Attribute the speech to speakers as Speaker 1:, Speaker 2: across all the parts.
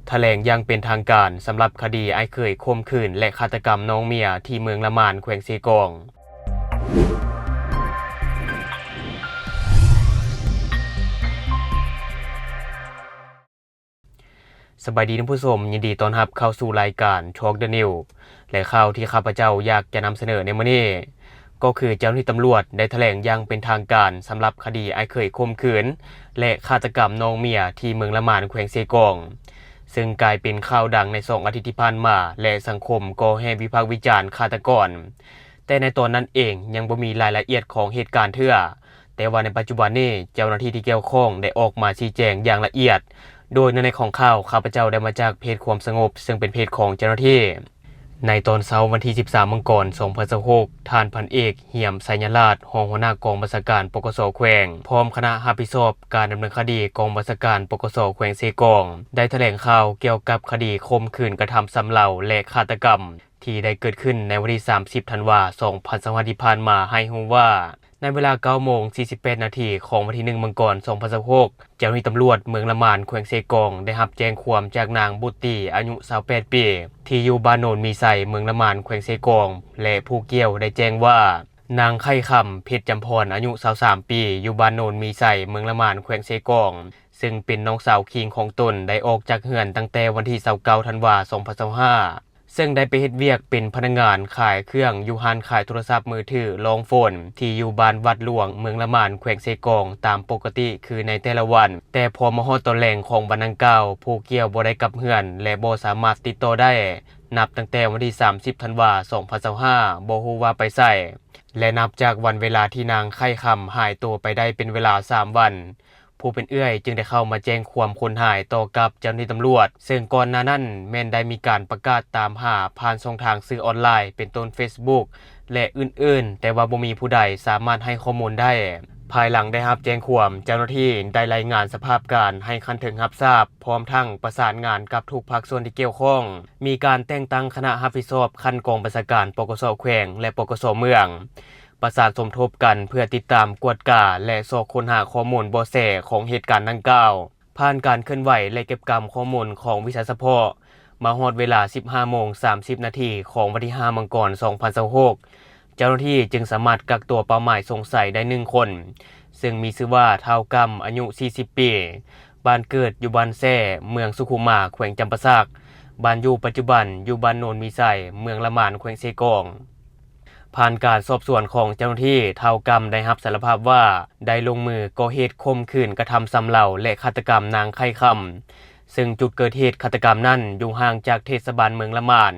Speaker 1: แถลงอย่างเป็นทางการสำหรับคดีไอ้เคยข่มขืนและฆาตกรรมน้องเมียที่เมืองละมานแขวงเซกองสบายดีท่านผู้ชมยินดีต้อนรับเข้าสู่รายการช็อกเดอะนิวและข่าวที่ข้าพเจ้าอยากจะนำเสนอในมื้อนี้ก็คือเจ้าหน้าที่ตำรวจได้แถลงอย่างเป็นทางการสำหรับคดีไอ้เคยข่มขืนและฆาตกรรมน้องเมียที่เมืองละมานแขวงเซกองซึ่งกลายเป็นข่าวดังใน2 อาทิตย์ที่ผ่านมาและสังคมก็แห่วิพากษ์วิจารณ์ฆาตกรแต่ในตอนนั้นเองยังบ่มีรายละเอียดของเหตุการณ์เทื่อแต่ว่าในปัจจุบันนี้เจ้าหน้าที่ที่เกี่ยวข้องได้ออกมาชี้แจงอย่างละเอียดโดยในของข่าวข้าพเจ้าได้มาจากเพจความสงบซึ่งเป็นเพจของเจ้าหน้าที่ในตอนเช้าวันที่13มังกร2026ท่านพันเอกเหี่ยมไสยราชรองหัวหน้ากองบัญชาการปกส.แขวงพร้อมคณะรับผิดชอบการดำเนินคดีกองบัญชาการปกส.แขวงเซกองได้แถลงข่าวเกี่ยวกับคดีข่มขืนกระทำซ้ำเล่าและฆาตกรรมที่ได้เกิดขึ้นในวันที่30ธันวาคม2025ที่ผ่านมาให้รู้ว่าในเวลา 9:48 นาทีของวันที่1มังกร2026เจ้าหน้าที่ตำรวจเมืองละมานแขวงเซกองได้รับแจ้งความจากนางบุตรีอายุ28ปีที่อยู่บ้านโนนมีไสเมืองละมานแขวงเซกองและผู้เกี่ยวได้แจ้งว่านางไข่คำเพชรจำพรอายุ23ปีอยู่บ้านโนนมีไสเมืองละมานแขวงเซกองซึ่งเป็นน้องสาวคิงของตนได้ออกจากเรือนตั้งแต่วันที่29ธันวาคม2025ซึ่งได้ไปเฮ็ดเวียกเป็นพนักงานขายเครื่องอยู่ร้านขายโทรศัพท์มือถือลองโฟนที่อยู่บ้านวัดหลวงเมืองละมานแขวงเซกองตามปกติคือในแต่ละวันแต่พอมาฮอดตอนแลงของวันดังกล่าวผู้เกี่ยวบ่ได้กลับเรือนและบ่สามารถติดต่อได้นับตั้งแต่วันที่30ธันวาคม2025บ่ฮู้ว่าไปไสและนับจากวันเวลาที่นางไข่คำหายตัวไปได้เป็นเวลา3วันผู้เป็นเอื้อยจึงได้เข้ามาแจ้งความคนหายต่อกับเจ้าหน้าที่ตำรวจซึ่งก่อนหน้านั้นแม่นได้มีการประกาศตามหาผ่านช่องทางสื่อออนไลน์เป็นต้น Facebook และอื่นๆแต่ว่าบ่มีผู้ใดสามารถให้ข้อมูลได้ภายหลังได้รับแจ้งความเจ้าหน้าที่ได้รายงานสภาพการให้คันถึงรับทราบพร้อมทั้งประสานงานกับทุกภาคส่วนที่เกี่ยวข้องมีการแต่งตั้งคณะรับผิดชอบคันกองบัญชาการปกส.แขวงและปกส.เมืองประสานสมทบกันเพื่อติดตามกวดกาและสอบค้นหาข้อมูลเบาะแสของเหตุการณ์ดังกล่าวผ่านการเคลื่อนไหวและเก็บกำข้อมูลของวิชาเฉพาะมาฮอดเวลา 15:30 นาทีของวันที่5มังกร2026เจ้าหน้าที่จึงสามารถกักตัวเป้าหมายสงสัยได้1คนซึ่งมีชื่อว่าเฒ่ากำอายุ40ปีบ้านเกิดอยู่บ้านแซ่เมืองสุขุมาแขวงจำปาสักบ้านอยู่ปัจจุบันอยู่บ้านโนนมีไสเมืองละมานแขวงเซกองผ่านการสอบสวนของเจ้าหน้าที่เฒ่ากำได้รับสารภาพว่าได้ลงมือก่อเหตุข่มขืนกระทำซ้ำเล่าและฆาตกรรมนางไข่คำซึ่งจุดเกิดเหตุฆาตกรรมนั้นอยู่ห่างจากเทศบาลเมืองละมาน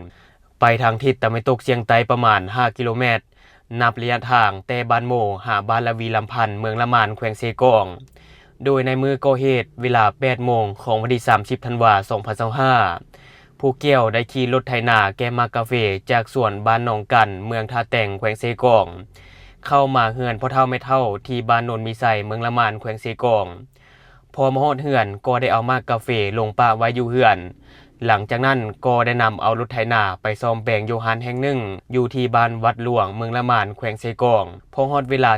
Speaker 1: ไปทางทิศตะวันตกเฉียงใต้ประมาณ5กิโลเมตรนับระยะทางแต่บ้านโมหาบ้านละวีลำพันธ์เมืองละมานแขวงเซกองโดยในมือก่อเหตุเวลา 8 โมงของวันที่30ธันวาคม2025ผู้เกี่ยวได้ขี่รถไถนาแก้มากาเฟจากสวนบ้านหนองกันเมืองท่าแต่งแขวงเซกองเข้ามาเฮือนพ่อเฒ่าแม่เฒ่าที่บ้านโนนมีไสเมืองละมานแขวงเซกองพอมาฮอดเฮือนก็ได้เอามากาเฟลงปะไว้อยู่เฮือนหลังจากนั้นก็ได้นำเอารถไถนาไปซ่อมแปลงอยู่ร้านแห่งหนึ่งอยู่ที่บ้านวัดหลวงเมืองละมานแขวงเซกองพอฮอดเวลา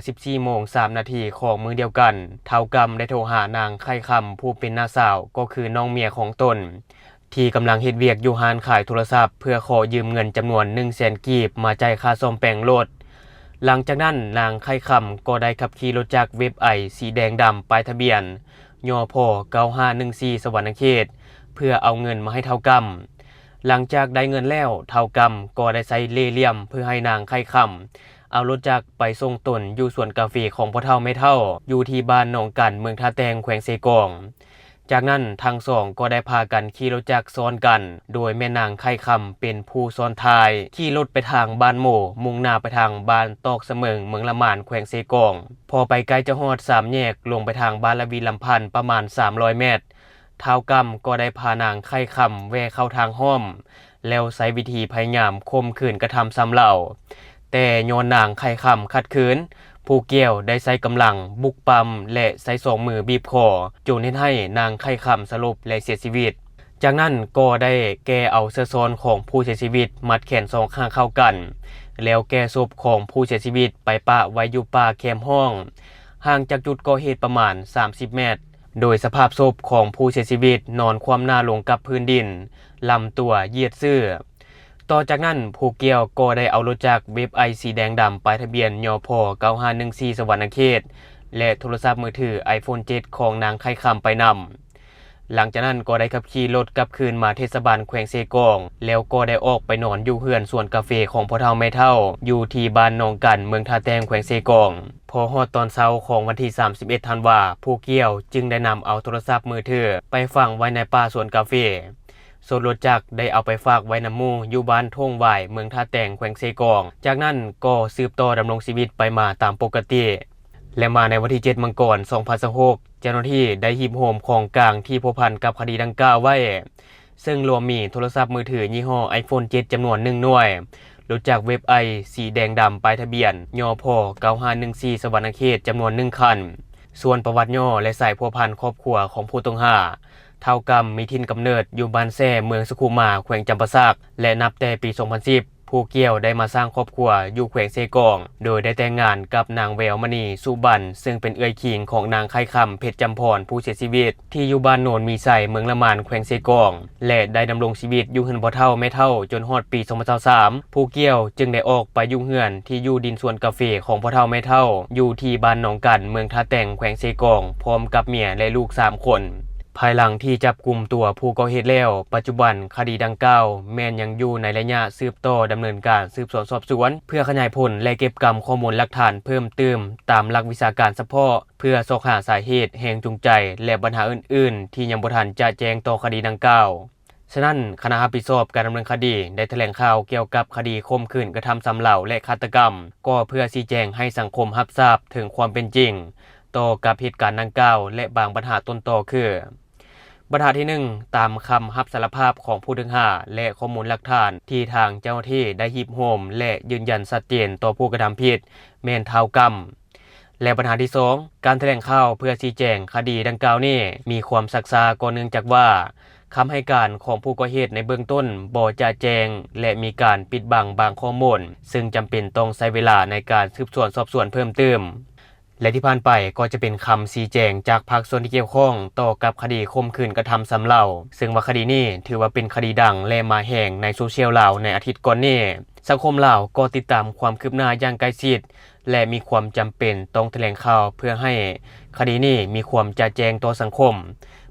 Speaker 1: 14:03 นาทีของมื้อเดียวกันเฒ่ากำได้โทรหานางไข่คำผู้เป็นน้าสาวก็คือน้องเมียของตนที่กำลังเฮ็ดเวียกอยู่ร้านขายโทรศัพท์เพื่อขอยืมเงินจำนวน 100,000 กีบมาจ่ายค่าซ่อมแปลงรถหลังจากนั้นนางไข่คำก็ได้ขับขี่รถจักรเว็บไอสีแดงดำป้ายทะเบียนยพ9514สวรรณเขตเพื่อเอาเงินมาให้เฒ่ากำหลังจากได้เงินแล้วเฒ่ากำก็ได้ใช้เล่ห์เหลี่ยมเพื่อให้นางไข่คำเอารถจักรไปส่งตนอยู่สวนกาแฟของพ่อเฒ่าแม่เฒ่าอยู่ที่บ้านหนองกันเมืองท่าแตงแขวงเซกองจากนั้นทั้งสองก็ได้พากันขี่รถจักรซ้อนกันโดยแม่นางไข่คำเป็นผู้ซ้อนท้ายขี่รถไปทางบ้านโมมุ่งหน้าไปทางบ้านตอกเสมิงเมืองละมานแขวงเซกองพอไปใกล้จะฮอด3แยกลงไปทางบ้านละวีลำพันธ์ประมาณ300เมตรเฒ่ากำก็ได้พานางไข่คำแวะเข้าทางห้อมแล้วใช้วิธีพยายามข่มขืนกระทำซ้ำเล่าแต่ย้อนนางไข่คำขัดขืนผู้เกี่ยวได้ใช้กำลังบุกปั๊มและใช้2มือบีบคอจนเฮ็ดให้นางไข่คำสลบและเสียชีวิตจากนั้นก็ได้แก้เอาเสื้อซ้อนของผู้เสียชีวิตมัดแขน2ข้างเข้ากันแล้วแก้ศพของผู้เสียชีวิตไปปะไว้อยู่ป่าแคมป์ห้องห่างจากจุดก่อเหตุประมาณ30เมตร โดยสภาพศพของผู้เสียชีวิตนอนคว่ำหน้าลงกับพื้นดินลำตัวเหยียดเสื้อต่อจากนั้นผู้เกี่ยวก็ได้เอารถจักรเว็บไอสีแดงดำป้ายทะเบียนยพ9514สวรรณเขตและโทรศัพท์มือถือ iPhone 7 ของนางไข่คำไปนำหลังจากนั้นก็ได้ขับขี่รถกลับคืนมาเทศบาลแขวงเซกองแล้วก็ได้ออกไปนอนอยู่เฮือนสวนกาแฟของพ่อเฒ่าแม่เฒ่าอยู่ที่บ้านหนองกันเมืองท่าแตงแขวงเซกองพอฮอดตอนเช้าของวันที่31ธันวาผู้เกี่ยวจึงได้นำเอาโทรศัพท์มือถือไปฝังไว้ในป่าสวนกาแฟส่วนรถจักรได้เอาไปฝากไว้นำหมู่อยู่บ้านท่งหวายเมืองท่าแตงแขวงเซกองจากนั้นก็สืบต่อดำรงชีวิตไปมาตามปกติและมาในวันที่7มังกร2026เจ้าหน้าที่ได้หีบโหมของกลางที่พัวพันกับคดีดังกล่าวไว้ซึ่งรวมมีโทรศัพท์มือถือยี่ห้อ iPhone 7 จำนวน1หน่วยรถจักรเว็บไอสีแดงดำป้ายทะเบียนยพ9514สวรรณเขตจำนวน1คันส่วนประวัติย่อและสายพัวพันครอบครัวของผู้ต้องหาเท่ากรรมมีถิ่นกำเนิดอยู่บ้านแซ่เมืองสุขุมาแขวงจำปาสักและนับแต่ปี 2010ผู้เกี่ยวได้มาสร้างครอบครัวอยู่แขวงเซกองโดยได้แต่งงานกับนางแววมณีสุบันซึ่งเป็นเอื้อยขิงของนางไข่คำเพชรจำพรผู้เสียชีวิตที่อยู่บ้านโนนมีไสเมืองละมานแขวงเซกองและได้ดำรงชีวิตอยู่เฮือนพ่อเฒ่าแม่เฒ่าจนฮอดปี 2023ผู้เกี่ยวจึงได้ออกไปอยู่เฮือนที่อยู่ดินสวนกาแฟของพ่อเฒ่าแม่เฒ่าอยู่ที่บ้านหนองกันเมืองท่าแตงแขวงเซกองพร้อมกับเมียและลูก3คนภายหลังที่จับกลุ่มตัวผู้ก่อเหตุแล้วปัจจุบันคดีดังกล่าวแม้นยังอยู่ในระยะสืบต่อดำเนินการสืบสวนสอบสวนเพื่อขยายผลและเก็บกำข้อมูลหลักฐานเพิ่มเติมตามหลักวิชาการเฉพาะเพื่อสอบหาสาเหตุแห่งจูงใจและปัญหาอื่นๆที่ยังบ่ทันจะแจ้งต่อคดีดังกล่าวฉะนั้นคณะรับผิดชอบการดำเนินคดีได้แถลงข่าวเกี่ยวกับคดีข่มขืนกระทำซ้ำเล่าและฆาตกรรมก็เพื่อชี้แจงให้สังคมรับทราบถึงความเป็นจริงต่อกับเหตุการณ์ดังกล่าวและบางปัญหาต้นตอคือปัญหาที่1ตามคำรับสารภาพของผู้ต้องหาและข้อมูลหลักฐานที่ทางเจ้าหน้าที่ได้หีบโหมและยืนยันชัดเจนต่อผู้กระทำผิดแม่นเท่ากรรมและปัญหาที่2การแถลงข่าวเพื่อชี้แจงคดีดังกล่าวนี้มีความซักซ้าก็เนื่องจากว่าคำให้การของผู้ก่อเหตุในเบื้องต้นบ่จะแจงและมีการปิดบังบางข้อมูลซึ่งจำเป็นต้องใช้เวลาในการสืบสวนสอบสวนเพิ่มเติมและที่ผ่านไปก็จะเป็นคำชี้แจงจากภาคส่วนที่เกี่ยวข้องต่อกับคดีข่มขืนกระทำซ้ำเล่าซึ่งว่าคดีนี้ถือว่าเป็นคดีดังและมาแห่งในโซเชียลลาวในอาทิตย์ก่อนนี้สังคมลาวก็ติดตามความคืบหน้าอย่างใกล้ชิดและมีความจำเป็นต้องแถลงข่าวเพื่อให้คดีนี้มีความจะแจ้งต่อสังคม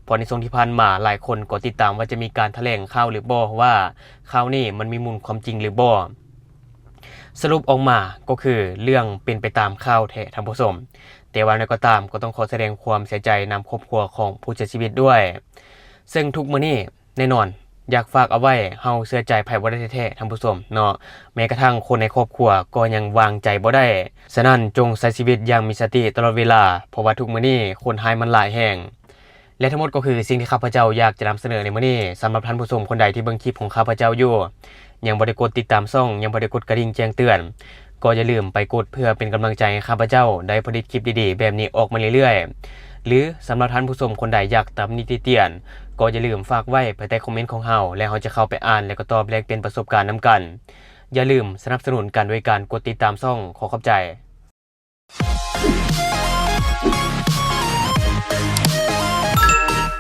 Speaker 1: เพราะในช่วงที่ผ่านมาหลายคนก็ติดตามว่าจะมีการแถลงข่าวหรือบ่ว่าข่าวนี้มันมีมูลความจริงหรือบ่สรุปออกมาก็คือเรื่องเป็นไปตามข่าวแท้ท่านผู้ชมแต่ว่าในก็ตามก็ต้องขอแสดงความเสียใจนำครอบครัวของผู้เสียชีวิตด้วยซึ่งทุกมื้อนี้แน่นอนอยากฝากเอาไว้เฮาเชื่อใจไผบ่ได้แท้ๆท่านผู้ชมเนาะแม้กระทั่งคนในครอบครัวก็ยังวางใจบ่ได้ฉะนั้นจงใช้ชีวิตอย่างมีสติตลอดเวลาเพราะว่าทุกมื้อนี้คนหายมันหลายแห่งและทั้งหมดก็คือสิ่งที่ข้าพเจ้าอยากจะนำเสนอในมื้อนี้สำหรับท่านผู้ชมคนใดที่เบิ่งคลิปของข้าพเจ้าอยู่ยังบ่ได้กดติดตามช่องยังบ่ได้กดกระดิ่งแจ้งเตือนก็อย่าลืมไปกดเพื่อเป็นกำลังใจให้ข้าพเจ้าได้ผลิตคลิปดีๆแบบนี้ออกมาเรื่อยๆหรือสำหรับท่านผู้ชมคนใดอยากตำหนิติเตียนก็อย่าลืมฝากไว้ภายใต้คอมเมนต์ของเฮาและเฮาจะเข้าไปอ่านและก็ตอบแลกเปลี่ยนประสบการณ์นํกันอย่าลืมสนับสนุนกันด้วยการกดติดตามช่องขอขอบใจ